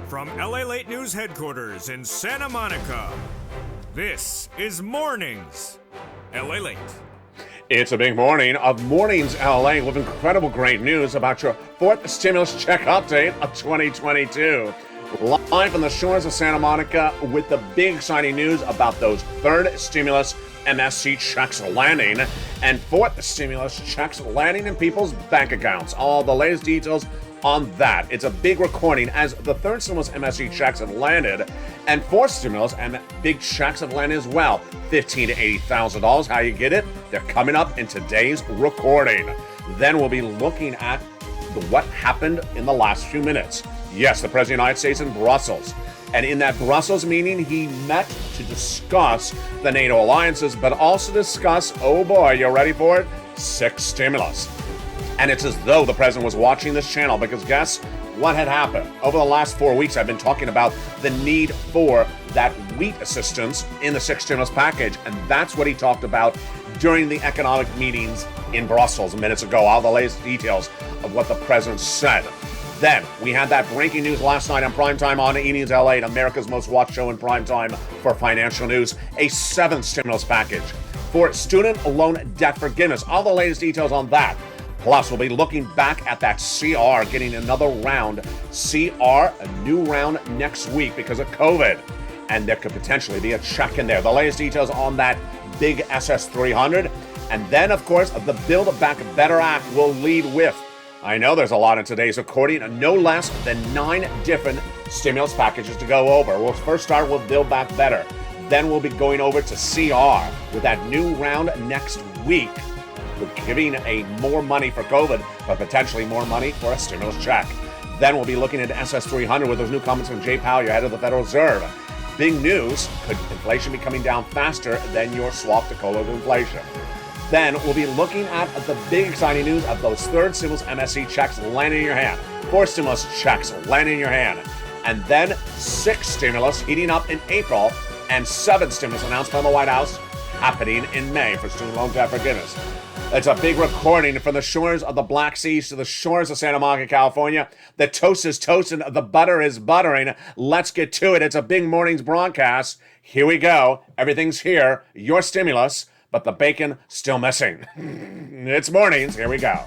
From Lalate News headquarters in Santa Monica, this is Mornings Lalate. It's a big morning of Mornings LA with incredible great news about your fourth stimulus check update of 2022. Live from the shores of Santa Monica with the big exciting news about those third stimulus MSC checks landing and fourth stimulus checks landing in people's bank accounts. All the latest details on that. It's a big recording as the third stimulus MSC checks have landed and fourth stimulus and big checks have landed as well. $15,000 to $80,000. How you get it? They're coming up in today's recording. Then we'll be looking at what happened in the last few minutes. Yes, the President of the United States in Brussels. And in that Brussels meeting, he met to discuss the NATO alliances, but also discuss, oh boy, you ready for it? 6 stimulus. And it's as though the president was watching this channel because guess what had happened? Over the last 4 weeks, I've been talking about the need for that wheat assistance in the 6 stimulus package. And that's what he talked about during the economic meetings in Brussels minutes ago. All the latest details of what the president said. Then we had that breaking news last night on primetime on E! News LA, America's most watched show in primetime for financial news, a 7th stimulus package for student loan debt forgiveness. All the latest details on that. Plus, we'll be looking back at that CR, getting another round. CR, a new round next week because of COVID. And there could potentially be a check in there. The latest details on that big SS300. And then, of course, the Build Back Better Act will lead with, I know there's a lot in today's recording, no less than 9 different stimulus packages to go over. We'll first start with Build Back Better. Then we'll be going over to CR with that new round next week. We're giving more money for COVID, but potentially more money for a stimulus check. Then we'll be looking at SS300 with those new comments from Jay Powell, your head of the Federal Reserve. Big news, could inflation be coming down faster than your swap to COLA inflation? Then we'll be looking at the big exciting news of those third stimulus MSC checks landing in your hand. 4 stimulus checks landing in your hand. And then 6 stimulus heating up in April and 7 stimulus announced by the White House happening in May for student loan debt forgiveness. It's a big recording from the shores of the Black Seas to the shores of Santa Monica, California. The toast is toasting, the butter is buttering. Let's get to it. It's a big morning's broadcast. Here we go. Everything's here. Your stimulus, but the bacon still missing. It's mornings. Here we go.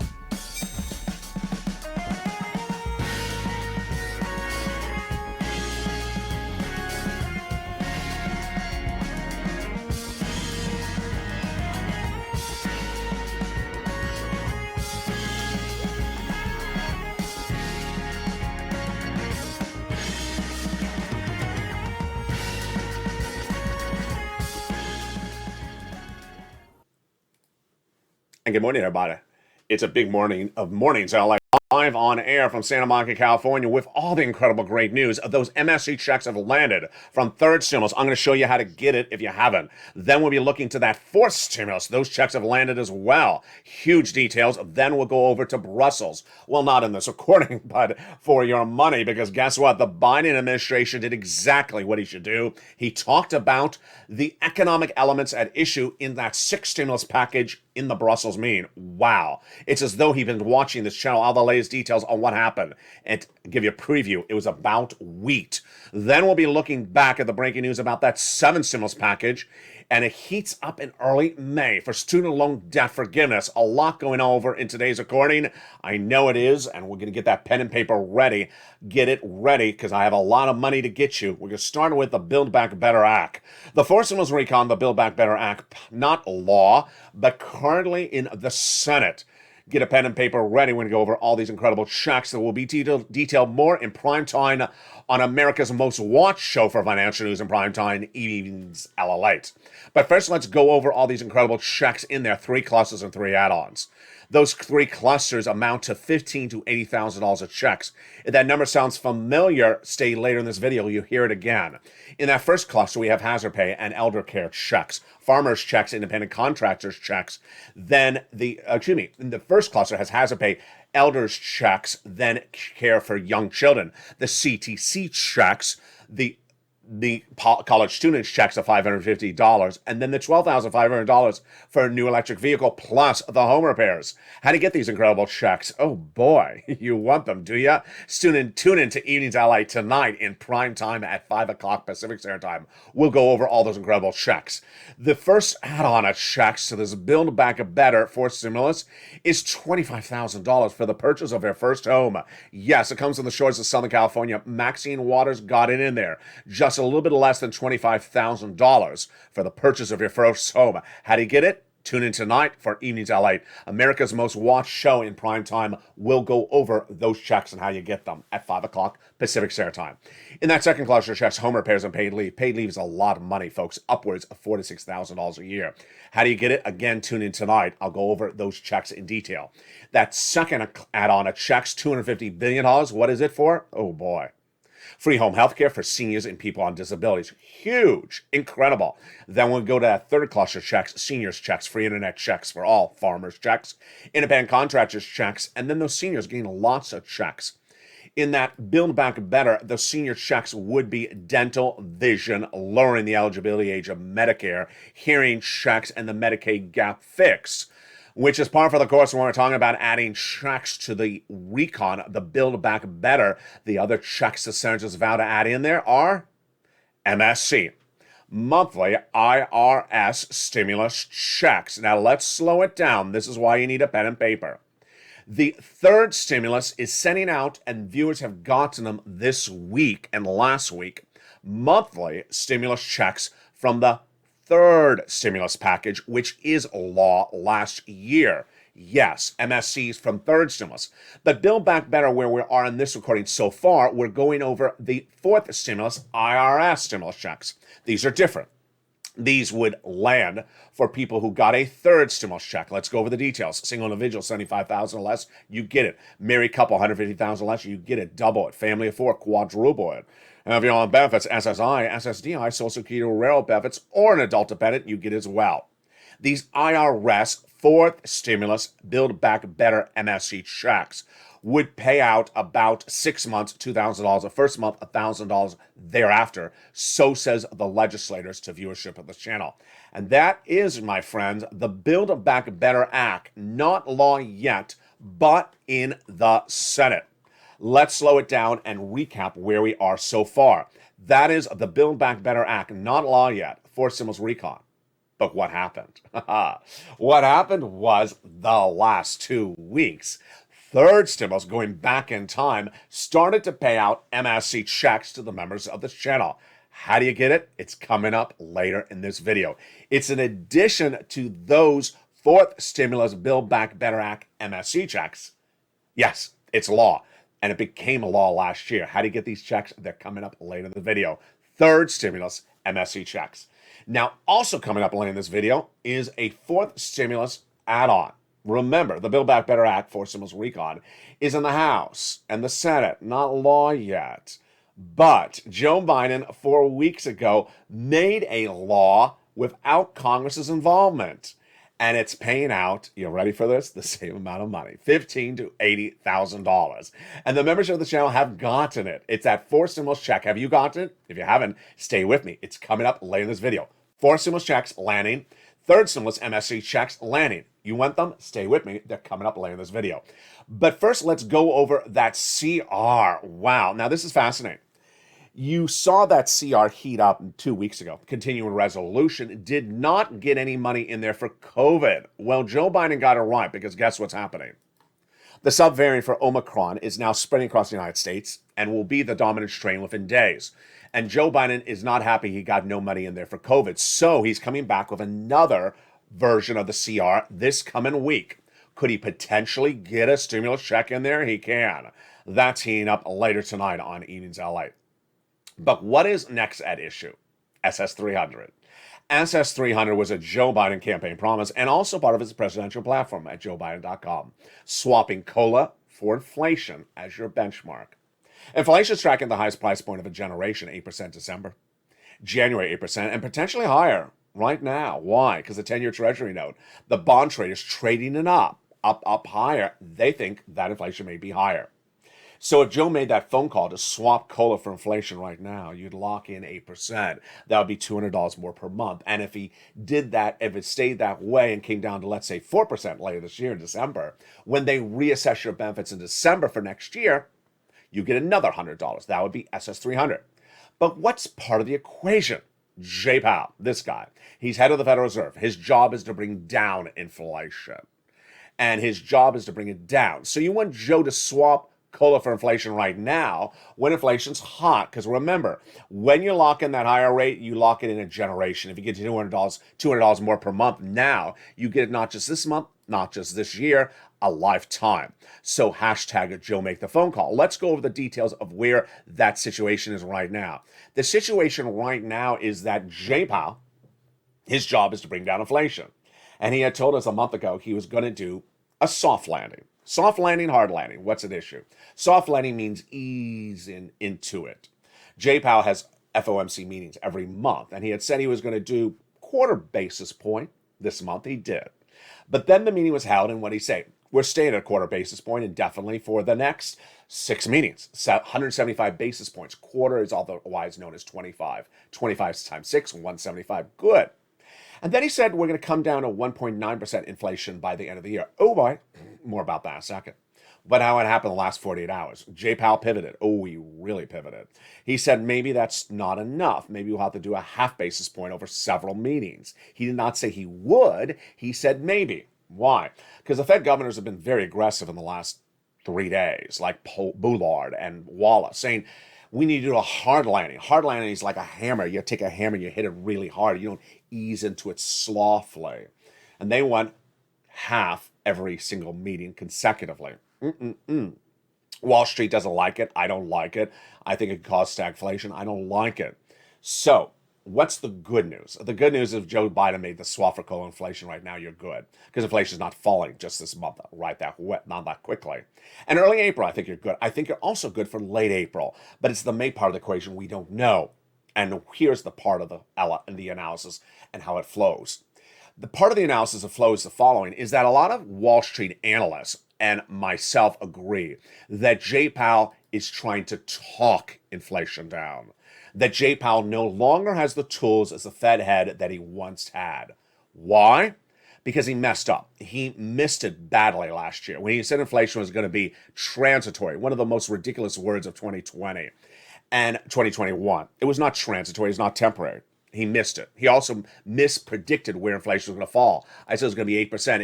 And good morning, everybody. It's a big morning of Mornings LA, live on air from Santa Monica, California, with all the incredible great news of those MSC checks have landed from third stimulus. I'm going to show you how to get it if you haven't. Then we'll be looking to that fourth stimulus. Those checks have landed as well. Huge details. Then we'll go over to Brussels. Well, not in this recording, but for your money, because guess what? The Biden administration did exactly what he should do. He talked about the economic elements at issue in that 6 stimulus package in the Brussels meeting. Wow. It's as though he's been watching this channel, all the latest details on what happened. And to give you a preview, it was about wheat. Then we'll be looking back at the breaking news about that 7th stimulus package. And it heats up in early May for student loan debt forgiveness. A lot going over in today's recording. I know it is, and we're going to get that pen and paper ready. Get it ready, because I have a lot of money to get you. We're going to start with the Build Back Better Act. The fourth stimulus recon, the Build Back Better Act, not law, but currently in the Senate. Get a pen and paper ready. We're going to go over all these incredible checks that will be detailed more in prime time on America's most watched show for financial news in prime time, E! News LA. But first, let's go over all these incredible checks in there, 3 clusters and 3 add-ons. Those 3 clusters amount to $15,000 to $80,000 of checks. If that number sounds familiar, stay later in this video, you'll hear it again. In that first cluster, we have hazard pay and elder care checks, farmers checks, independent contractors checks. Then in the first cluster has hazard pay, elders checks, then care for young children. The CTC checks, the college students checks of $550, and then the $12,500 for a new electric vehicle plus the home repairs. How do you get these incredible checks? Oh boy, you want them, do you? Tune in to Evenings LA tonight in prime time at 5 o'clock Pacific Standard Time. We'll go over all those incredible checks. The first add-on of checks to this Build Back Better for stimulus is $25,000 for the purchase of your first home. Yes, it comes on the shores of Southern California. Maxine Waters got it in there. Just a little bit less than $25,000 for the purchase of your first home. How do you get it? Tune in tonight for Evenings LA, America's most watched show in prime time. We'll go over those checks and how you get them at 5 o'clock Pacific Standard Time. In that second cluster of checks, home repairs and paid leave. Paid leave is a lot of money, folks, upwards of $4,000 to $6,000 a year. How do you get it? Again, tune in tonight. I'll go over those checks in detail. That second add-on of checks, $250 billion. What is it for? Oh, boy. Free home health care for seniors and people on disabilities. Huge. Incredible. Then we'll go to that third cluster checks, seniors checks, free internet checks for all, farmers checks, independent contractors checks, and then those seniors gain lots of checks. In that Build Back Better, the senior checks would be dental, vision, lowering the eligibility age of Medicare, hearing checks, and the Medicaid gap fix, which is par for the course when we're talking about adding checks to the recon, the Build Back Better. The other checks the senators vow to add in there are MSC, monthly IRS stimulus checks. Now let's slow it down. This is why you need a pen and paper. The third stimulus is sending out, and viewers have gotten them this week and last week, monthly stimulus checks from the third stimulus package, which is law last year. Yes, MSCs from third stimulus. But Build Back Better, where we are in this recording so far, we're going over the fourth stimulus, IRS stimulus checks. These are different. These would land for people who got a third stimulus check. Let's go over the details. Single individual, $75,000 or less, you get it. Married couple, $150,000 or less, you get it. Double it. Family of four, quadruple it. And if you're on benefits, SSI, SSDI, Social Security, rural benefits, or an adult dependent, you get as well. These IRS fourth stimulus Build Back Better MSC checks would pay out about 6 months, $2,000, the first month, $1,000 thereafter. So says the legislators to viewership of this channel. And that is, my friends, the Build Back Better Act, not law yet, but in the Senate. Let's slow it down and recap where we are so far. That is the Build Back Better Act, not law yet, for stimulus recon. But what happened? What happened was the last 2 weeks, third stimulus, going back in time, started to pay out MSC checks to the members of this channel. How do you get it? It's coming up later in this video. It's in addition to those fourth stimulus Build Back Better Act MSC checks. Yes, it's law, and it became a law last year. How do you get these checks? They're coming up later in the video. Third stimulus MSC checks. Now, also coming up later in this video is a fourth stimulus add-on. Remember, the Build Back Better Act for stimulus recon is in the House and the Senate, not law yet. But Joe Biden 4 weeks ago made a law without Congress's involvement. And it's paying out, you ready for this? The same amount of money, $15,000 to $80,000. And the members of the channel have gotten it. It's that fourth stimulus check. Have you gotten it? If you haven't, stay with me. It's coming up later in this video. Four stimulus checks landing. Third stimulus MSC checks landing. You want them? Stay with me. They're coming up later in this video. But first, let's go over that CR. Wow. Now, this is fascinating. You saw that CR heat up 2 weeks ago. Continuing resolution did not get any money in there for COVID. Well, Joe Biden got it right, because guess what's happening? The subvariant for Omicron is now spreading across the United States and will be the dominant strain within days. And Joe Biden is not happy he got no money in there for COVID. So he's coming back with another version of the CR this coming week. Could he potentially get a stimulus check in there? He can. That's heating up later tonight on Evenings LA. But what is next at issue? SS300. SS300 was a Joe Biden campaign promise and also part of his presidential platform at joebiden.com, swapping COLA for inflation as your benchmark. Inflation is tracking the highest price point of a generation, 8% December. January, 8%, and potentially higher right now. Why? Because the 10-year Treasury note, the bond traders trading it up higher. They think that inflation may be higher. So if Joe made that phone call to swap COLA for inflation right now, you'd lock in 8%. That would be $200 more per month. And if he did that, if it stayed that way and came down to, let's say, 4% later this year in December, when they reassess your benefits in December for next year, you get another $100. That would be SS 300. But what's part of the equation? Jay Powell, this guy, he's head of the Federal Reserve. His job is to bring down inflation. And his job is to bring it down. So you want Joe to swap COLA for inflation right now when inflation's hot. Because remember, when you lock in that higher rate, you lock it in a generation. If you get $200 more per month now, you get it not just this month, not just this year, a lifetime. So hashtag Joe make the phone call. Let's go over the details of where that situation is right now. The situation right now is that Jay Powell, his job is to bring down inflation. And he had told us a month ago he was going to do a soft landing. Soft landing, hard landing. What's at issue? Soft landing means easing into it. Jay Powell has FOMC meetings every month, and he had said he was going to do quarter basis point this month. He did. But then the meeting was held, and what did he say? We're staying at a quarter basis point indefinitely for the next 6 meetings. 175 basis points. Quarter is otherwise known as 25. 25 times 6, 175. Good. And then he said we're going to come down to 1.9% inflation by the end of the year. Oh boy, more about that in a second. But how it happened in the last 48 hours. Jay Powell pivoted. Oh, he really pivoted. He said maybe that's not enough. Maybe we'll have to do a half basis point over several meetings. He did not say he would. He said maybe. Why? Because the Fed governors have been very aggressive in the last 3 days, like Bullard and Wallace, saying we need to do a hard landing. Hard landing is like a hammer. You take a hammer and you hit it really hard. You don't ease into it slothfully. And they want half every single meeting consecutively. Wall Street doesn't like it. I don't like it. I think it could cause stagflation. I don't like it. So what's the good news? The good news is if Joe Biden made the swap for coal inflation right now, you're good. Because inflation is not falling just this month, not that quickly. And early April, I think you're good. I think you're also good for late April. But it's the May part of the equation we don't know. And here's the part of the analysis and how it flows. The part of the analysis that flows the following is that a lot of Wall Street analysts and myself agree that Jay Powell is trying to talk inflation down. That Jay Powell no longer has the tools as the Fed head that he once had. Why? Because he messed up. He missed it badly last year when he said inflation was going to be transitory, one of the most ridiculous words of 2020 and 2021. It was not transitory. It was not temporary. He missed it. He also mispredicted where inflation was going to fall. I said it was going to be 8%.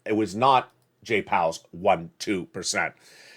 It was not Jay Powell's 1-2%.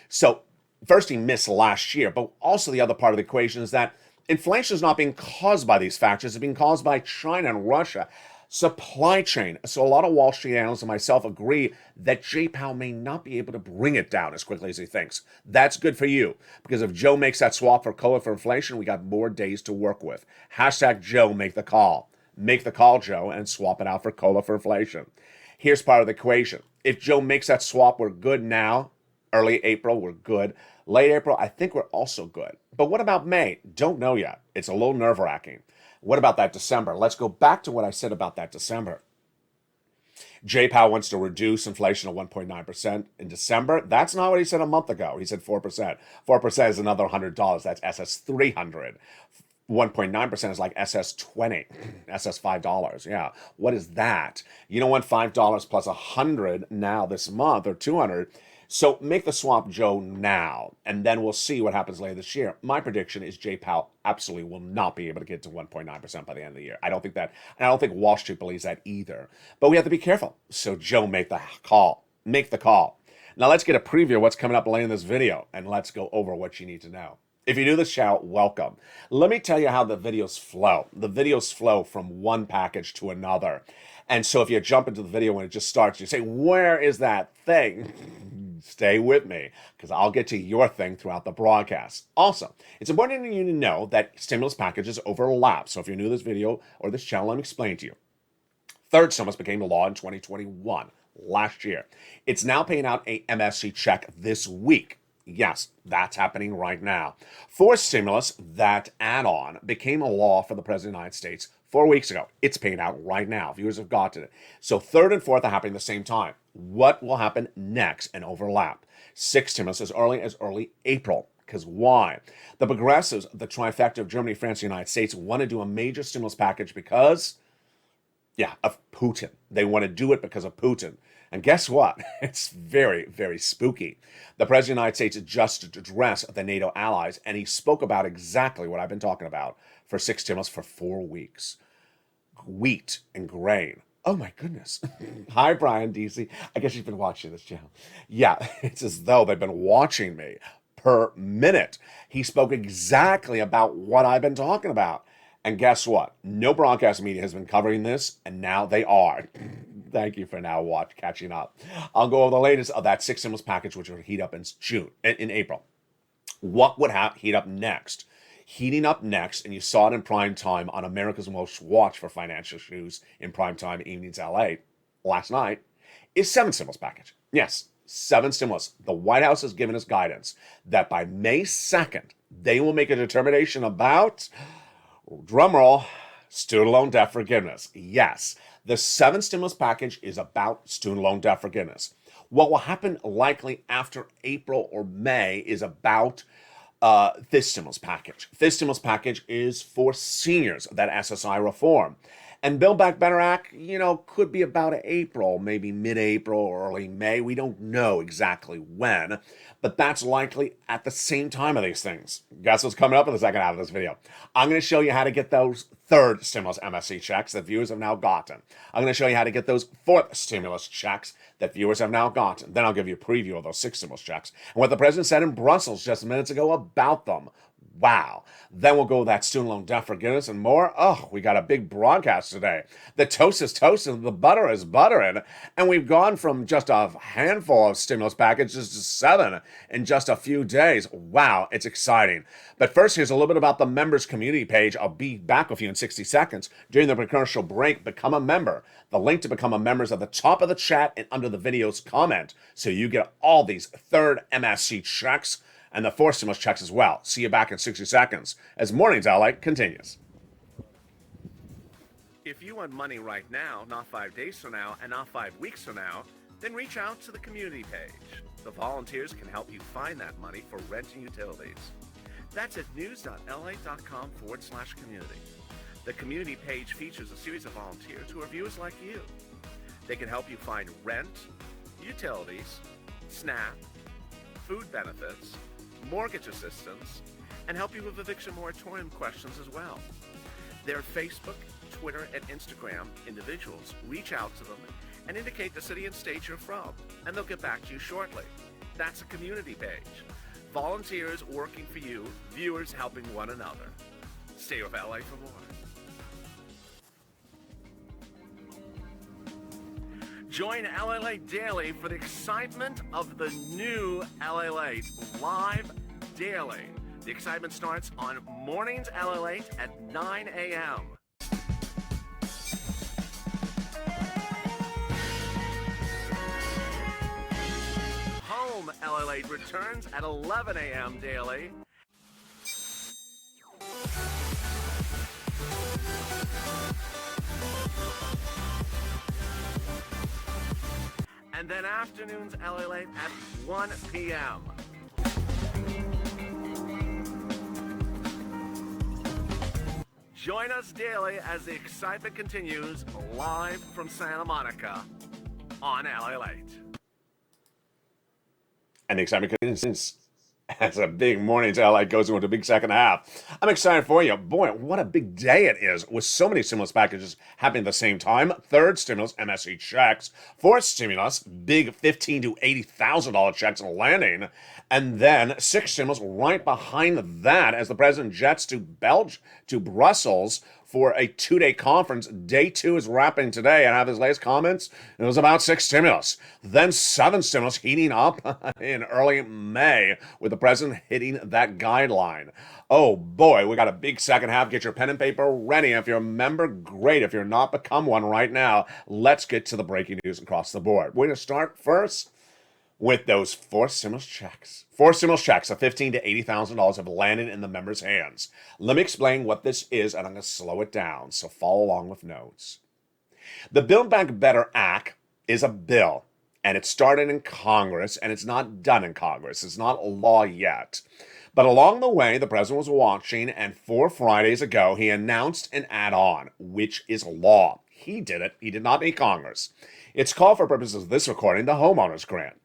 So first he missed last year, but also the other part of the equation is that inflation is not being caused by these factors. It's being caused by China and Russia. Supply chain. So a lot of Wall Street analysts and myself agree that Jay Powell may not be able to bring it down as quickly as he thinks. That's good for you, because if Joe makes that swap for COLA for inflation, we got more days to work with. Hashtag Joe make the call. Make the call, Joe, and swap it out for COLA for inflation. Here's part of the equation. If Joe makes that swap, we're good now. Early April, we're good. Late April, I think we're also good. But what about May? Don't know yet. It's a little nerve-wracking. What about that December? Let's go back to what I said about that December. Jay Powell wants to reduce inflation to 1.9% in December. That's not what he said a month ago. He said 4%. 4% is another $100. That's SS 300. 1.9% is like SS 20, SS $5. Yeah. What is that? You don't want $5 plus 100 now this month or 200. So make the swap, Joe, now, and then we'll see what happens later this year. My prediction is Jay Powell absolutely will not be able to get to 1.9% by the end of the year. I don't think that, and I don't think Wall Street believes that either. But we have to be careful. So Joe, make the call. Make the call. Now let's get a preview of what's coming up later in this video, and let's go over what you need to know. If you're new to this channel, welcome. Let me tell you how the videos flow. The videos flow from one package to another. And so if you jump into the video when it just starts, you say, where is that thing? Stay with me, because I'll get to your thing throughout the broadcast. Also, it's important for you to know that stimulus packages overlap. So if you're new to this video or this channel, let me explain to you. Third stimulus became law in 2021, last year. It's now paying out a MSC check this week. Yes, that's happening right now. Fourth stimulus, that add-on, became a law for the President of the United States 4 weeks ago. It's paying out right now. Viewers have gotten it. So third and fourth are happening at the same time. What will happen next and overlap? six stimulus as early April. Because why? The progressives, the trifecta of Germany, France, and the United States, want to do a major stimulus package because, yeah, of Putin. They want to do it because of Putin. And guess what? It's very, very spooky. The President of the United States just addressed the NATO allies, and he spoke about exactly what I've been talking about for six stimulus for 4 weeks. Wheat and grain. Oh my goodness. Hi, Brian DC. I guess you've been watching this channel. Yeah, it's as though they've been watching me per minute. He spoke exactly about what I've been talking about. And guess what? No broadcast media has been covering this, and now they are. Thank you for now catching up. I'll go over the latest of that six stimulus package, which will heat up in April. What would heat up next? Heating up next, and you saw it in prime time on America's Most Watched for financial shoes in prime time evenings LA last night, is seven stimulus package. Yes, seven stimulus. The White House has given us guidance that by May 2nd, they will make a determination about, drumroll, student loan debt forgiveness. Yes, the seven stimulus package is about student loan debt forgiveness. What will happen likely after April or May is about this stimulus package. This stimulus package is for seniors, that SSI reform. And Build Back Better Act, could be about April, maybe mid-April or early May. We don't know exactly when, but that's likely at the same time of these things. Guess what's coming up in the second half of this video? I'm going to show you how to get those third stimulus MSC checks that viewers have now gotten. I'm going to show you how to get those fourth stimulus checks that viewers have now gotten. Then I'll give you a preview of those six stimulus checks and what the president said in Brussels just minutes ago about them. Wow. Then we'll go with that student loan debt forgiveness and more. Oh, we got a big broadcast today. The toast is toasting, the butter is buttering, and we've gone from just a handful of stimulus packages to seven in just a few days. Wow, it's exciting. But first, here's a little bit about the members community page. I'll be back with you in 60 seconds. During the commercial break, become a member. The link to become a member is at the top of the chat and under the video's comment, so you get all these third MSC checks and the fourth stimulus checks as well. See you back in 60 seconds as Mornings Lalate continues. If you want money right now, not 5 days from now, and not 5 weeks from now, then reach out to the community page. The volunteers can help you find that money for rent and utilities. That's at news.la.com/community. The community page features a series of volunteers who are viewers like you. They can help you find rent, utilities, SNAP, food benefits, mortgage assistance, and help you with eviction moratorium questions as well. Their Facebook, Twitter, and Instagram individuals reach out to them and indicate the city and state you're from, and they'll get back to you shortly. That's a community page. Volunteers working for you, viewers helping one another. Stay with LA for more. Join Lalate Daily for the excitement of the new Lalate live daily. The excitement starts on Mornings Lalate at 9 a.m. Home Lalate returns at 11 a.m. daily. And then afternoons Lalate at 1 p.m. Join us daily as the excitement continues live from Santa Monica on Lalate. And the excitement continues as a big Mornings Lalate goes into a big second half. I'm excited for you. Boy, what a big day it is with so many stimulus packages happening at the same time. Third stimulus, MSC checks. Fourth stimulus, big $15,000 to $80,000 checks landing. And then sixth stimulus right behind that as the president jets to Brussels for a 2-day conference. Day 2 is wrapping today, and I have his latest comments. It was about six stimulus. Then seven stimulus heating up in early May with the president hitting that guideline. Oh boy, we got a big second half. Get your pen and paper ready. If you're a member, great. If you're not, become one right now. Let's get to the breaking news across the board. We're going to start first with those four stimulus checks. Four stimulus checks of $15,000 to $80,000 have landed in the members' hands. Let me explain what this is, and I'm going to slow it down, so follow along with notes. The Build Back Better Act is a bill. And it started in Congress, and it's not done in Congress. It's not law yet. But along the way, the president was watching, and 4 Fridays ago, he announced an add-on, which is law. He did it. He did not need Congress. It's called, for purposes of this recording, the homeowners grant.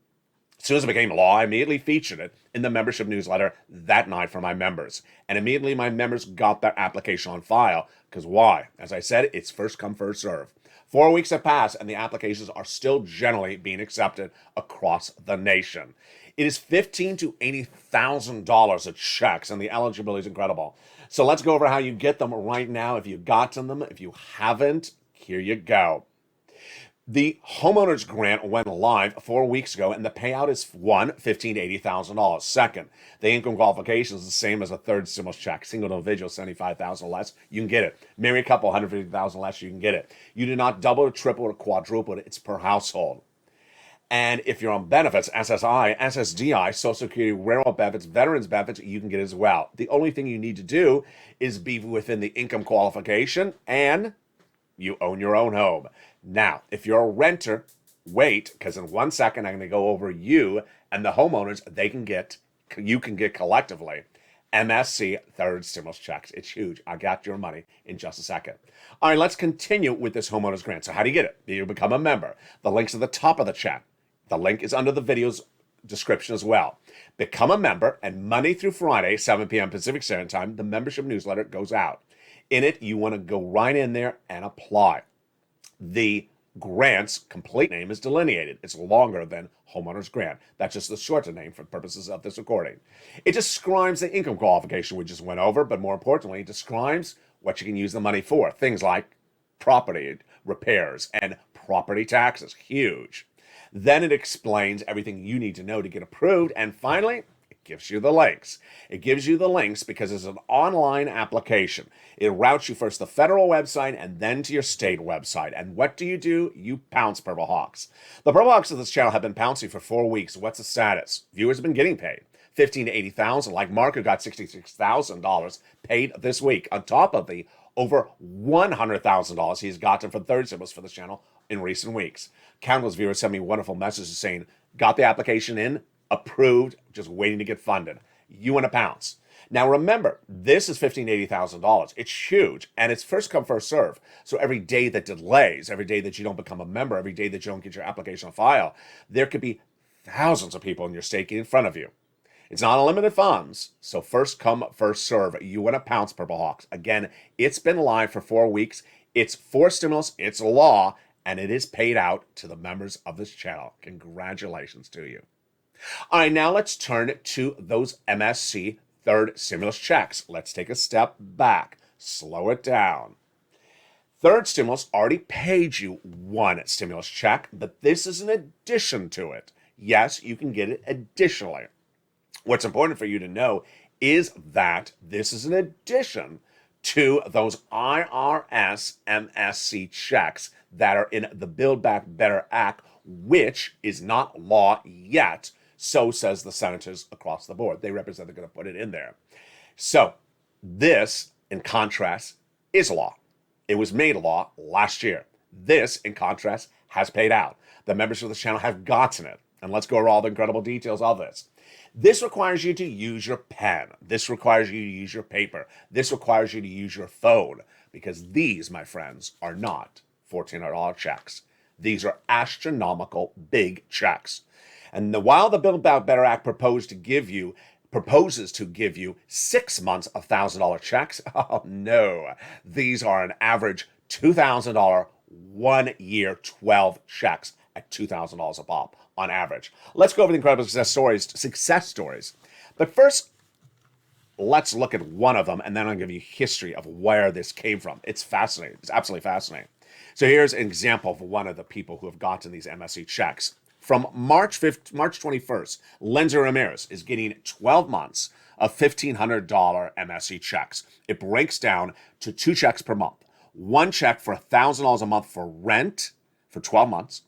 As soon as it became law, I immediately featured it in the membership newsletter that night for my members. And immediately my members got their application on file. Because why? As I said, it's first come, first serve. 4 weeks have passed, and the applications are still generally being accepted across the nation. It is $15,000 to $80,000 of checks, and the eligibility is incredible. So let's go over how you get them right now. If you've gotten them, if you haven't, here you go. The homeowners grant went live 4 weeks ago, and the payout is $15,000 to $80,000. Second, the income qualification is the same as a third stimulus check. Single individual, $75,000 or less, you can get it. Married couple, $150,000 less, you can get it. You do not double or triple or quadruple it. It's per household. And if you're on benefits, SSI, SSDI, Social Security, railroad benefits, veterans benefits, you can get it as well. The only thing you need to do is be within the income qualification, and you own your own home. Now, if you're a renter, wait, because in 1 second I'm going to go over you and the homeowners. You can get collectively MSC third stimulus checks. It's huge. I got your money in just a second. All right, let's continue with this homeowners grant. So how do you get it? You become a member. The link's at the top of the chat. The link is under the video's description as well. Become a member, and Monday through Friday, 7 p.m. Pacific Standard Time, the membership newsletter goes out. In it, you want to go right in there and apply. The grant's complete name is delineated. It's longer than homeowners grant. That's just the shorter name for purposes of this recording. It describes the income qualification we just went over, but more importantly, it describes what you can use the money for. Things like property repairs and property taxes. Huge. Then it explains everything you need to know to get approved. And finally, it gives you the links. It gives you the links because it's an online application. It routes you first to the federal website and then to your state website. And what do? You pounce Purple Hawks. The Purple Hawks of this channel have been pouncing for 4 weeks. What's the status? Viewers have been getting paid. $15,000 to $80,000, like Mark, who got $66,000 paid this week, on top of the over $100,000 he's gotten for third stimulus for this channel in recent weeks. Countless viewers sent me wonderful messages saying, got the application in, approved, just waiting to get funded. You want to pounce. Now remember, this is $15,000 to $80,000. It's huge, and it's first come, first serve. So every day that delays, every day that you don't become a member, every day that you don't get your application on file, there could be thousands of people in your state getting in front of you. It's not unlimited funds, so first come, first serve. You want to pounce, Purple Hawks. Again, it's been live for 4 weeks. It's for stimulus, it's law, and it is paid out to the members of this channel. Congratulations to you. All right, now let's turn to those MSC third stimulus checks. Let's take a step back, slow it down. Third stimulus already paid you one stimulus check, but this is an addition to it. Yes, you can get it additionally. What's important for you to know is that this is an addition to those IRS MSC checks that are in the Build Back Better Act, which is not law yet. So says the senators across the board. They represent they're going to put it in there. So this, in contrast, is law. It was made law last year. This, in contrast, has paid out. The members of the channel have gotten it. And let's go over all the incredible details of this. This requires you to use your pen. This requires you to use your paper. This requires you to use your phone, because these, my friends, are not $1,400 checks. These are astronomical big checks. And while the Build Back Better Act proposes to give you 6 months of $1,000 checks, oh no, these are an average $2,000 1 year 12 checks at $2,000 a pop on average. Let's go over the incredible success stories. But first, let's look at one of them, and then I'll give you history of where this came from. It's fascinating. It's absolutely fascinating. So here's an example of one of the people who have gotten these MSC checks. From March 21st, Lindsay Ramirez is getting 12 months of $1,500 MSC checks. It breaks down to 2 checks per month. One check for $1,000 a month for rent for 12 months.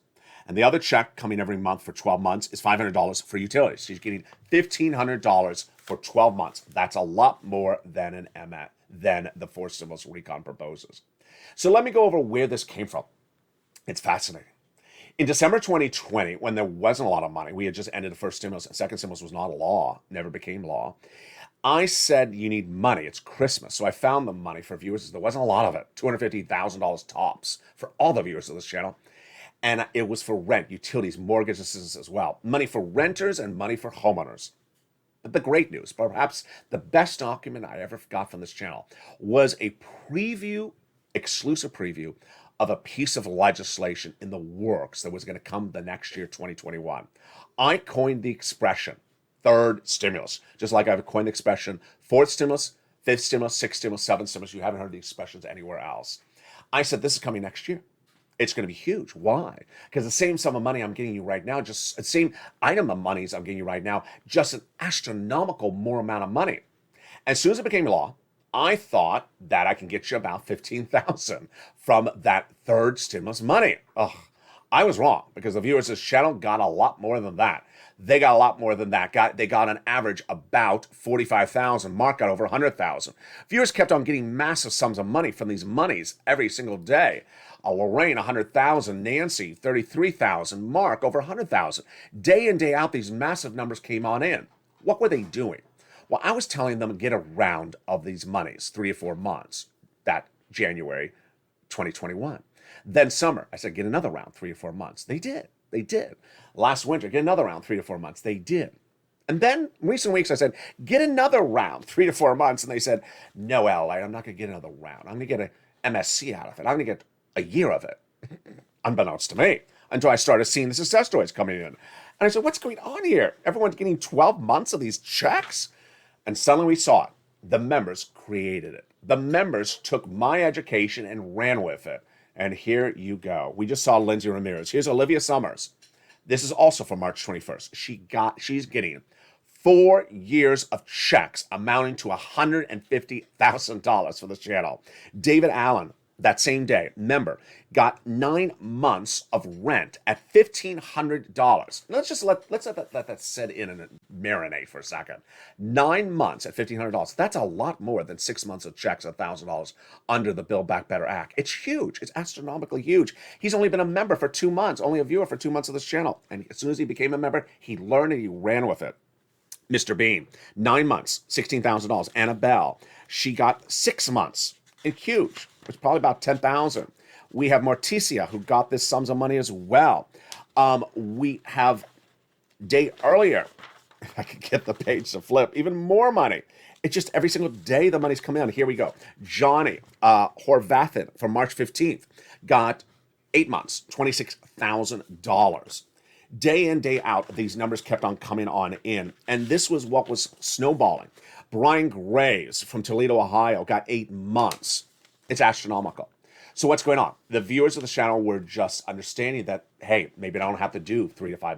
And the other check coming every month for 12 months is $500 for utilities. She's getting $1,500 for 12 months. That's a lot more than the forced stimulus recon proposes. So let me go over where this came from. It's fascinating. In December 2020, when there wasn't a lot of money, we had just ended the first stimulus. The second stimulus was not a law, never became law. I said, you need money. It's Christmas. So I found the money for viewers. There wasn't a lot of it, $250,000 tops for all the viewers of this channel. And it was for rent, utilities, mortgage assistance as well. Money for renters and money for homeowners. But the great news, perhaps the best document I ever got from this channel, was a preview, exclusive preview of a piece of legislation in the works that was going to come the next year, 2021. I coined the expression, third stimulus, just like I've coined the expression, fourth stimulus, fifth stimulus, sixth stimulus, seventh stimulus. You haven't heard the expressions anywhere else. I said, this is coming next year. It's going to be huge. Why? Because the same sum of money I'm getting you right now, just the same item of monies I'm getting you right now, just an astronomical more amount of money. As soon as it became law, I thought that I can get you about $15,000 from that third stimulus money. Ugh, I was wrong, because the viewers of this channel got a lot more than that. They got a lot more than that. They got an average about $45,000. Mark got over $100,000. Viewers kept on getting massive sums of money from these monies every single day. Lorraine, $100,000. Nancy, $33,000. Mark, over $100,000. Day in, day out, these massive numbers came on in. What were they doing? Well, I was telling them to get a round of these monies, 3 or 4 months, that January 2021. Then summer, I said, get another round, 3 or 4 months. They did. They did. Last winter, get another round, 3 to 4 months. They did. And then recent weeks, I said, get another round, 3 to 4 months. And they said, no, Lalate, I'm not going to get another round. I'm going to get an MSC out of it. I'm going to get a year of it, unbeknownst to me, until I started seeing the success stories coming in. And I said, what's going on here? Everyone's getting 12 months of these checks? And suddenly we saw it. The members created it. The members took my education and ran with it. And here you go. We just saw Lindsay Ramirez. Here's Olivia Summers. This is also for March 21st. She's getting 4 years of checks amounting to $150,000 for this channel. David Allen, that same day, member, got 9 months of rent at $1,500. Let's let that set in and marinate for a second. 9 months at $1,500. That's a lot more than 6 months of checks at $1,000 under the Build Back Better Act. It's huge. It's astronomically huge. He's only been a member for 2 months, only a viewer for 2 months of this channel. And as soon as he became a member, he learned and he ran with it. Mr. Bean, 9 months, $16,000. Annabelle, she got 6 months. It's huge. It's probably about $10,000. We have Morticia, who got this sums of money as well. We have day earlier, if I could get the page to flip, even more money. It's just every single day the money's coming in. Here we go. Johnny Horvathan from March 15th got 8 months, $26,000. Day in, day out, these numbers kept on coming on in. And this was what was snowballing. Brian Graves from Toledo, Ohio got 8 months. It's astronomical. So what's going on? The viewers of the channel were just understanding that, hey, maybe I don't have to do 3 to 4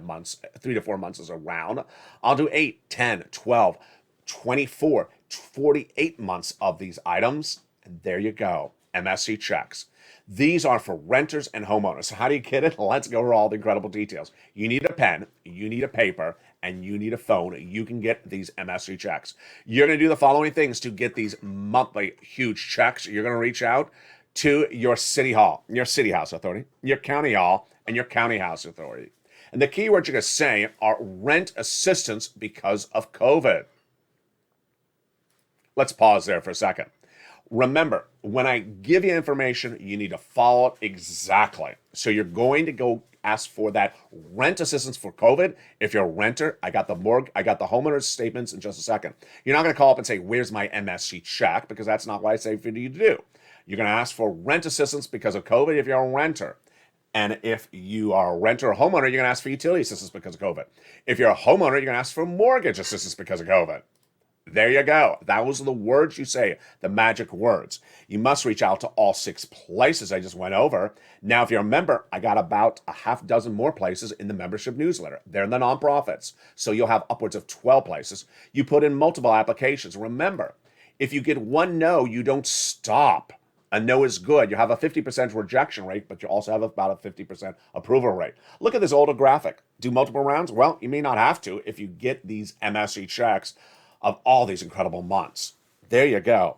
months as a round. I'll do 8, 10, 12, 24, 48 months of these items. And there you go. MSC checks. These are for renters and homeowners. So how do you get it? Let's go over all the incredible details. You need a pen, you need a paper, and you need a phone. You can get these MSC checks. You're going to do the following things to get these monthly huge checks. You're going to reach out to your city hall, your city house authority, your county hall, and your county house authority. And the key words you're going to say are rent assistance because of COVID. Let's pause there for a second. Remember, when I give you information, you need to follow it exactly. So you're going to go ask for that rent assistance for COVID. If you're a renter, I got the homeowner's statements in just a second. You're not going to call up and say, where's my MSC check? Because that's not what I say for you to do. You're going to ask for rent assistance because of COVID if you're a renter. And if you are a renter or homeowner, you're going to ask for utility assistance because of COVID. If you're a homeowner, you're going to ask for mortgage assistance because of COVID. There you go. Those are the words you say, the magic words. You must reach out to all 6 places I just went over. Now, if you're a member, I got about a half dozen more places in the membership newsletter. They're in the nonprofits, so you'll have upwards of 12 places. You put in multiple applications. Remember, if you get one no, you don't stop. A no is good. You have a 50% rejection rate, but you also have about a 50% approval rate. Look at this older graphic. Do multiple rounds? Well, you may not have to if you get these MSC checks of all these incredible months. There you go.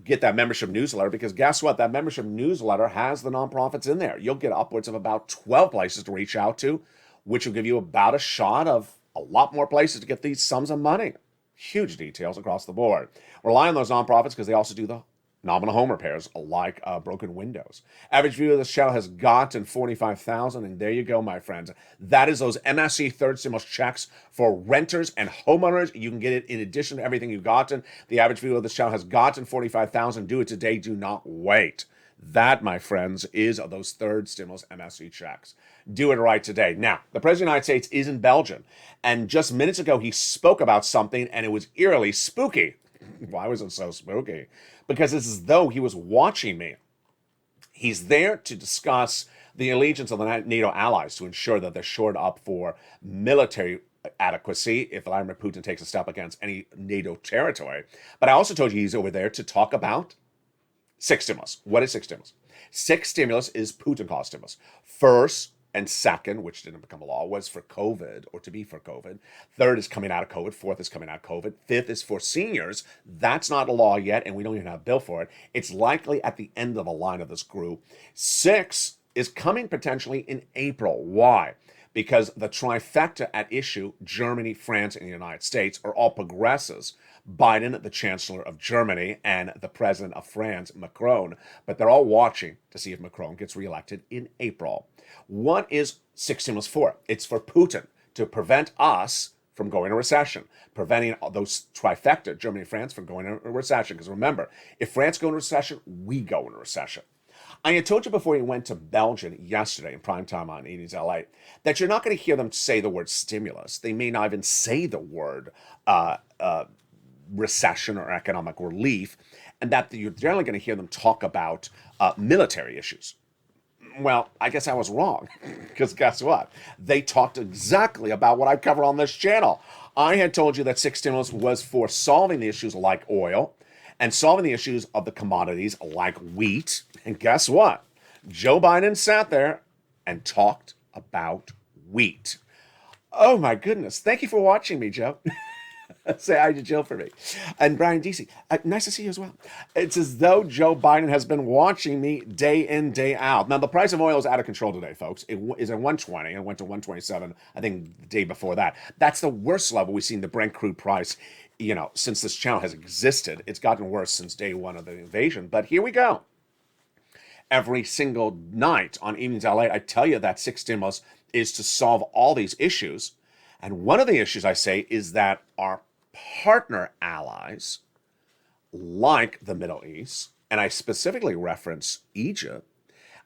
get that membership newsletter, because guess what? That membership newsletter has the nonprofits in there. You'll get upwards of about 12 places to reach out to, which will give you about a shot of a lot more places to get these sums of money. Huge details across the board. Rely on those nonprofits because they also do the nominal home repairs like broken windows. Average view of this channel has gotten 45,000, and there you go, my friends. That is those MSC third stimulus checks for renters and homeowners. You can get it in addition to everything you've gotten. The average view of this channel has gotten 45,000. Do it today. Do not wait. That, my friends, is those third stimulus MSC checks. Do it right today. Now, the President of the United States is in Belgium, and just minutes ago he spoke about something, and it was eerily spooky. Why was it so spooky? Because it's as though he was watching me. He's there to discuss the allegiance of the NATO allies to ensure that they're shored up for military adequacy if Vladimir Putin takes a step against any NATO territory. But I also told you he's over there to talk about six stimulus. What is six stimulus? Six stimulus is Putin-caused stimulus. First and second, which didn't become a law, was for COVID, or to be for COVID. Third is coming out of COVID. Fourth is coming out of COVID. Fifth is for seniors. That's not a law yet, and we don't even have a bill for it. It's likely at the end of a line of this group. Six is coming potentially in April. Why? Because the trifecta at issue, Germany, France, and the United States, are all progressives. Biden, the Chancellor of Germany, and the President of France, Macron. But they're all watching to see if Macron gets reelected in April. What is six stimulus for? It's for Putin to prevent us from going into recession, preventing those trifecta, Germany and France, from going into recession. Because remember, if France go into recession, we go into recession. I had told you before you went to Belgium yesterday in primetime on Eden's LA that you're not going to hear them say the word stimulus. They may not even say the word recession or economic relief, and that you're generally going to hear them talk about military issues. Well, I guess I was wrong, because guess what? They talked exactly about what I cover on this channel. I had told you that six stimulus was for solving the issues like oil and solving the issues of the commodities like wheat. And guess what? Joe Biden sat there and talked about wheat. Oh my goodness. Thank you for watching me, Joe. Say hi to Jill for me. And Brian DC, nice to see you as well. It's as though Joe Biden has been watching me day in, day out. Now, the price of oil is out of control today, folks. It is at 120 and went to 127, I think, the day before that. That's the worst level we've seen the Brent crude price, since this channel has existed. It's gotten worse since day one of the invasion. But here we go. Every single night on Evenings LA, I tell you that six stimulus is to solve all these issues. And one of the issues I say is that our partner allies, like the Middle East, and I specifically reference Egypt,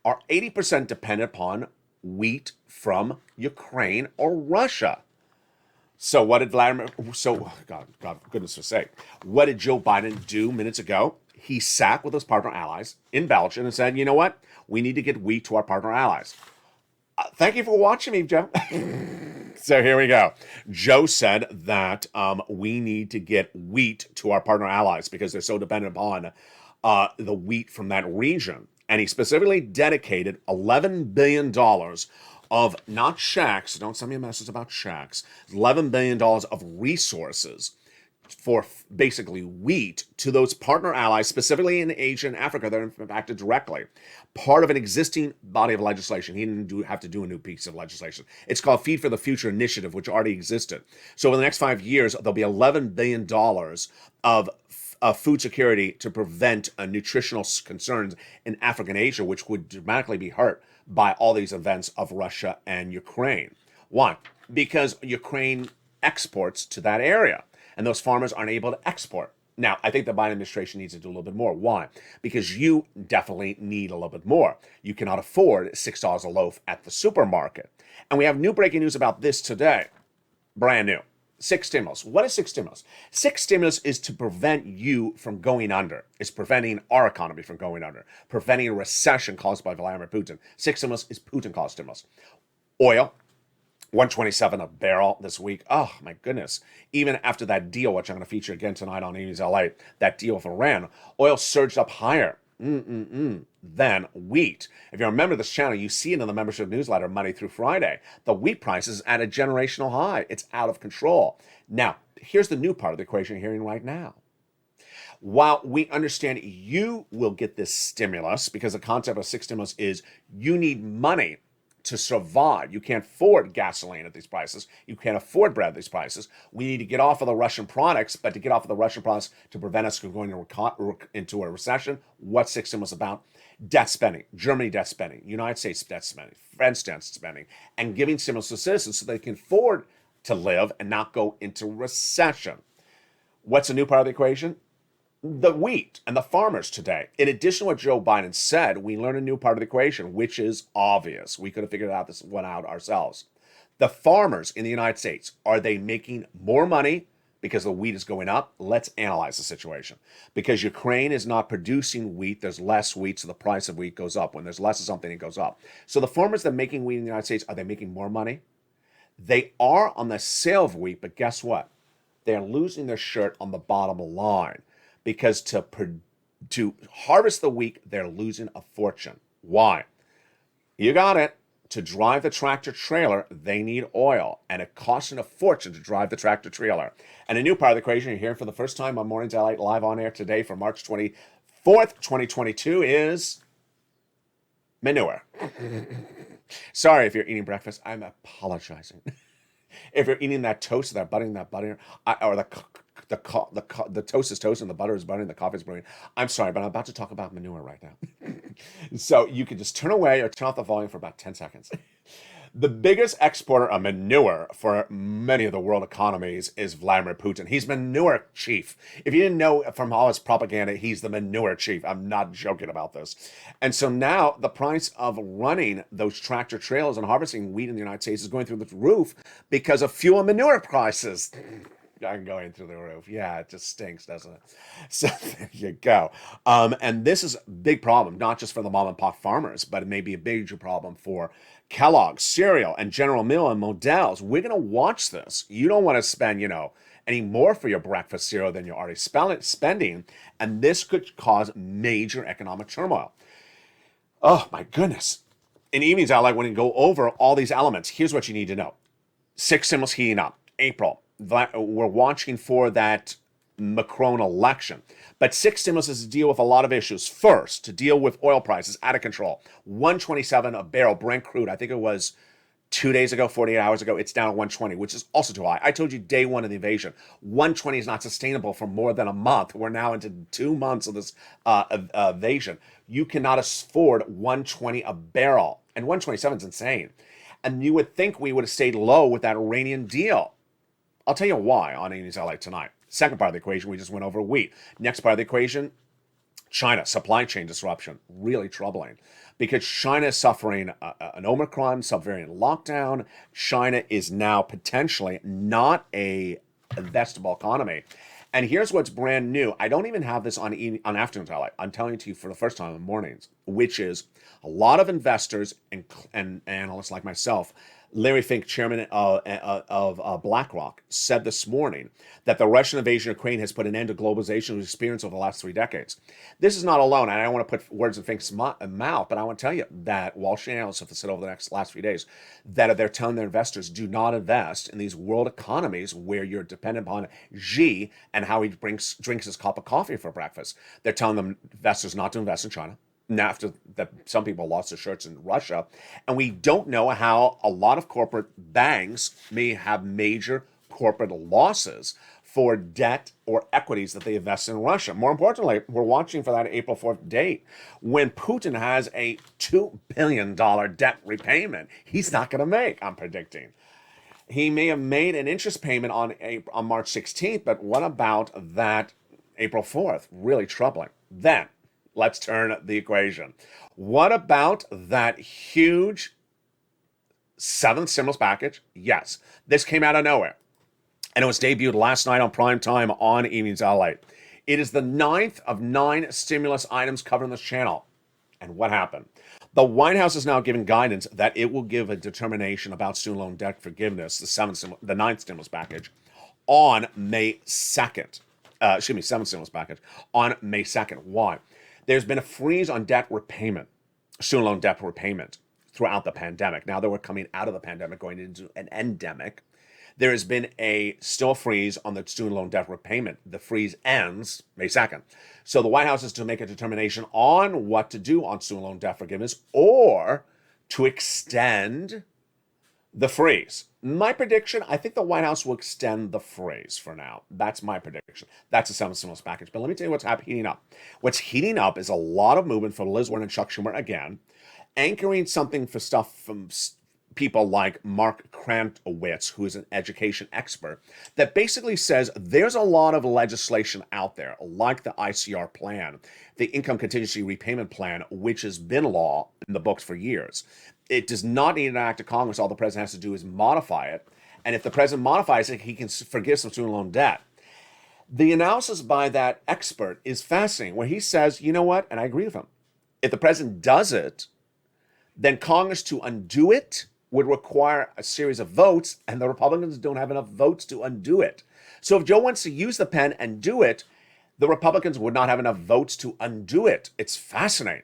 are 80% dependent upon wheat from Ukraine or Russia. So what did God, goodness sake, what did Joe Biden do minutes ago? He sat with his partner allies in Belgium and said, you know what? We need to get wheat to our partner allies. Thank you for watching me, Joe. So here we go. Joe said that we need to get wheat to our partner allies because they're so dependent upon the wheat from that region. And he specifically dedicated $11 billion of not checks, don't send me a message about checks, $11 billion of resources for basically wheat to those partner allies, specifically in Asia and Africa, that are impacted directly. Part of an existing body of legislation. He didn't have to do a new piece of legislation. It's called Feed for the Future Initiative, which already existed. So over the next 5 years, there'll be $11 billion of food security to prevent nutritional concerns in Africa and Asia, which would dramatically be hurt by all these events of Russia and Ukraine. Why? Because Ukraine exports to that area, and those farmers aren't able to export. Now, I think the Biden administration needs to do a little bit more. Why? Because you definitely need a little bit more. You cannot afford $6 a loaf at the supermarket. And we have new breaking news about this today. Brand new. Six stimulus. What is six stimulus? Six stimulus is to prevent you from going under. It's preventing our economy from going under. Preventing a recession caused by Vladimir Putin. Six stimulus is Putin-caused stimulus. Oil. 127 a barrel this week. Oh, my goodness. Even after that deal, which I'm going to feature again tonight on Amy's LA, that deal with Iran, oil surged up higher than wheat. If you remember this channel, you see it in the membership newsletter Monday through Friday. The wheat price is at a generational high. It's out of control. Now, here's the new part of the equation you're hearing right now. While we understand you will get this stimulus, because the concept of six stimulus is you need money to survive. You can't afford gasoline at these prices. You can't afford bread at these prices. We need to get off of the Russian products, but to get off of the Russian products to prevent us from going into a recession, what's six stimulus about? Debt spending, Germany debt spending, United States debt spending, French debt spending, and giving stimulus to citizens so they can afford to live and not go into recession. What's a new part of the equation? The wheat and the farmers today. In addition to what Joe Biden said, we learned a new part of the equation, which is obvious. We could have figured out this one out ourselves. The farmers in the United States, are they making more money because the wheat is going up? Let's analyze the situation. Because Ukraine is not producing wheat, there's less wheat, so the price of wheat goes up. When there's less of something, it goes up. So the farmers that are making wheat in the United States, are they making more money? They are on the sale of wheat, but guess what? They're losing their shirt on the bottom line. Because to harvest the wheat, they're losing a fortune. Why? You got it. To drive the tractor trailer, they need oil, and it costs them a fortune to drive the tractor trailer. And a new part of the equation you're hearing for the first time on Mornings Lalate live on air today for March 24th, 2022 is manure. Sorry if you're eating breakfast. I'm apologizing. If you're eating that toast, that butter, or the toast is toast and the butter is butter and the coffee is brewing. I'm sorry, but I'm about to talk about manure right now. So you can just turn away or turn off the volume for about 10 seconds. The biggest exporter of manure for many of the world economies is Vladimir Putin. He's manure chief. If you didn't know from all his propaganda, he's the manure chief. I'm not joking about this. And so now the price of running those tractor trailers and harvesting wheat in the United States is going through the roof because of fuel and manure prices. I'm going through the roof. Yeah, it just stinks, doesn't it? So there you go. And this is a big problem, not just for the mom and pop farmers, but it may be a major problem for Kellogg's, cereal, and General Mills and Modell's. We're going to watch this. You don't want to spend, any more for your breakfast cereal than you're already spending. And this could cause major economic turmoil. Oh, my goodness. In evenings, I like when you go over all these elements. Here's what you need to know. Six symbols heating up. April. We're watching for that Macron election. But six stimulus is to deal with a lot of issues. First, to deal with oil prices out of control. 127 a barrel Brent crude. I think it was 2 days ago, 48 hours ago. It's down at 120, which is also too high. I told you day one of the invasion. 120 is not sustainable for more than a month. We're now into 2 months of this invasion. You cannot afford 120 a barrel. And 127 is insane. And you would think we would have stayed low with that Iranian deal. I'll tell you why on Amy's LA tonight. Second part of the equation, we just went over wheat. Next part of the equation, China, supply chain disruption, really troubling. Because China is suffering an Omicron subvariant lockdown. China is now potentially not a investable economy. And here's what's brand new. I don't even have this on afternoon LA. I'm telling it to you for the first time in the mornings, which is a lot of investors and analysts like myself. Larry Fink, chairman of BlackRock, said this morning that the Russian invasion of Ukraine has put an end to globalization we've experienced over the last 3 decades. This is not alone, and I don't want to put words in Fink's mouth, but I want to tell you that Wall Street analysts have said over the last few days that they're telling their investors, do not invest in these world economies where you're dependent upon Xi and how he drinks his cup of coffee for breakfast. They're telling them investors not to invest in China. After that, some people lost their shirts in Russia, and we don't know how a lot of corporate banks may have major corporate losses for debt or equities that they invest in Russia. More importantly, we're watching for that April 4th date when Putin has a $2 billion debt repayment he's not going to make, I'm predicting. He may have made an interest payment on March 16th, but what about that April 4th? Really troubling. Then, let's turn the equation. What about that huge 7th stimulus package? Yes, this came out of nowhere. And it was debuted last night on prime time on Evenings Lalate. It is the 9th of 9 stimulus items covered on this channel. And what happened? The White House is now giving guidance that it will give a determination about student loan debt forgiveness, the 9th stimulus package, on May 2nd. 7th stimulus package on May 2nd. Why? There's been a freeze on debt repayment, student loan debt repayment throughout the pandemic. Now that we're coming out of the pandemic, going into an endemic, there has been still a freeze on the student loan debt repayment. The freeze ends May 2nd. So the White House is to make a determination on what to do on student loan debt forgiveness or to extend the freeze. My prediction, I think the White House will extend the freeze for now. That's my prediction. That's a seventh stimulus package. But let me tell you what's heating up. What's heating up is a lot of movement from Liz Warren and Chuck Schumer again, anchoring something for stuff from people like Mark Krantowitz, who is an education expert, that basically says there's a lot of legislation out there, like the ICR plan, the Income Contingency Repayment Plan, which has been law in the books for years. It does not need an act of Congress. All the president has to do is modify it. And if the president modifies it, he can forgive some student loan debt. The analysis by that expert is fascinating, where he says, you know what, and I agree with him, if the president does it, then Congress to undo it would require a series of votes, and the Republicans don't have enough votes to undo it. So if Joe wants to use the pen and do it, the Republicans would not have enough votes to undo it. It's fascinating.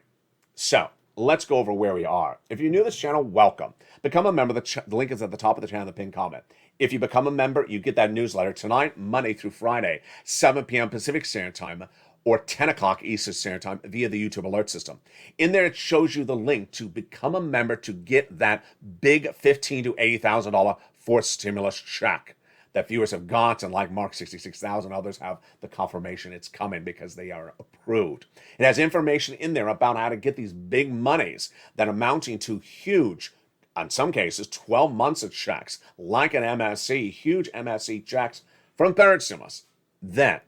So let's go over where we are. If you're new to this channel, welcome. Become a member. The link is at the top of the channel in the pinned comment. If you become a member, you get that newsletter tonight, Monday through Friday, 7 p.m. Pacific Standard Time, or 10 o'clock Eastern Standard Time via the YouTube alert system. In there, it shows you the link to become a member to get that big $15,000 to $80,000 forced stimulus check that viewers have gotten, like Mark 66,000. Others have the confirmation it's coming because they are approved. It has information in there about how to get these big monies that are amounting to huge, in some cases, 12 months of checks, like an MSC, huge MSC checks from third stimulus. Then,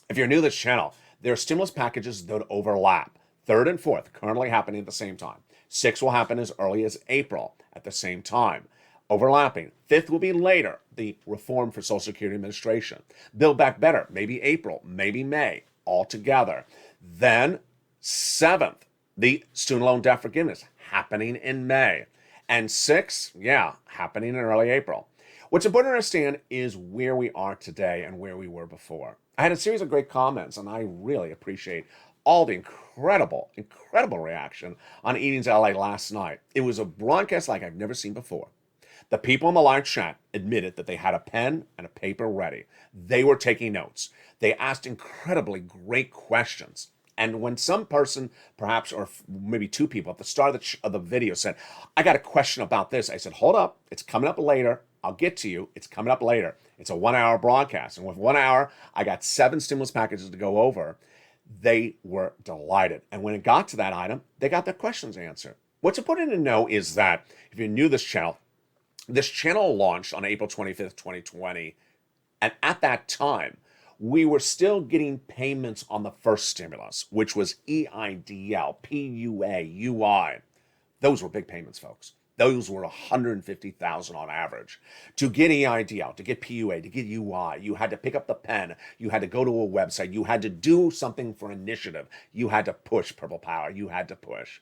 if you're new to this channel, there are stimulus packages that overlap. Third and fourth currently happening at the same time. Sixth will happen as early as April at the same time. Overlapping. Fifth will be later, the reform for Social Security Administration. Build Back Better, maybe April, maybe May, all together. Then, seventh, the student loan debt forgiveness, happening in May. And sixth, happening in early April. What's important to understand is where we are today and where we were before. I had a series of great comments, and I really appreciate all the incredible reaction on Evenings LA last night. It was a broadcast like I've never seen before. The people in the live chat admitted that they had a pen and a paper ready. They were taking notes. They asked incredibly great questions. And when some person, perhaps, or maybe two people at the start of the video said, I got a question about this, I said, hold up, it's coming up later. I'll get to you. It's coming up later. It's a 1 hour broadcast. And with 1 hour, I got 7 stimulus packages to go over. They were delighted. And when it got to that item, they got their questions answered. What's important to know is that if you're new to this channel launched on April 25th, 2020. And at that time, we were still getting payments on the first stimulus, which was EIDL, PUA, UI. Those were big payments, folks. Those were $150,000 on average. To get EIDL, to get PUA, to get UI, you had to pick up the pen. You had to go to a website. You had to do something for initiative. You had to push Purple Power. You had to push.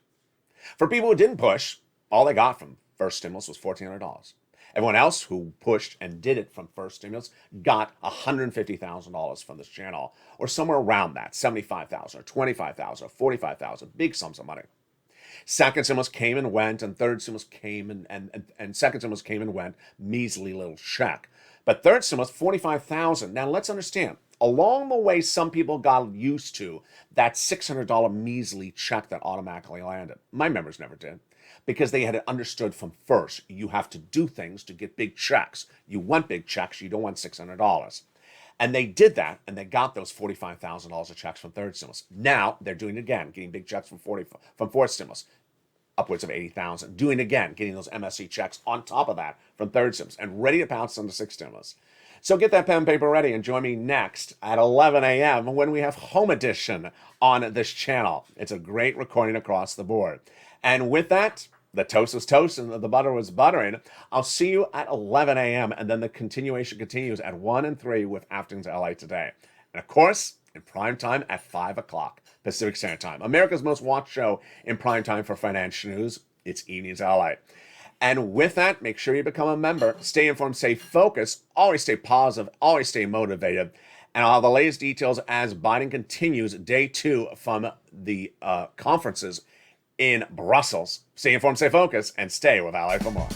For people who didn't push, all they got from first stimulus was $1,400. Everyone else who pushed and did it from first stimulus got $150,000 from this channel, or somewhere around that, $75,000 or $25,000 or $45,000, big sums of money. Second stimulus came and went, and third stimulus came and second stimulus came and went, measly little check. But third stimulus, $45,000. Now let's understand, along the way, some people got used to that $600 measly check that automatically landed. My members never did, because they had understood from first, you have to do things to get big checks. You want big checks, you don't want $600. And they did that, and they got those $45,000 of checks from third stimulus. Now they're doing it again, getting big checks from fourth stimulus, upwards of $80,000. Doing it again, getting those MSC checks on top of that from third stimulus, and ready to pounce on the sixth stimulus. So get that pen and paper ready and join me next at 11 a.m. when we have Home Edition on this channel. It's a great recording across the board. And with that, the toast was toast and the butter was buttering. I'll see you at 11 a.m. and then the continuation continues at 1 and 3 with Afternoons LA Today. And of course, in prime time at 5 o'clock Pacific Standard Time. America's most watched show in prime time for financial news. It's Evenings LA. And with that, make sure you become a member. Stay informed, stay focused, always stay positive, always stay motivated. And I'll have the latest details as Biden continues day 2 from the conferences in Brussels. Stay informed, stay focused, and stay with LA for more.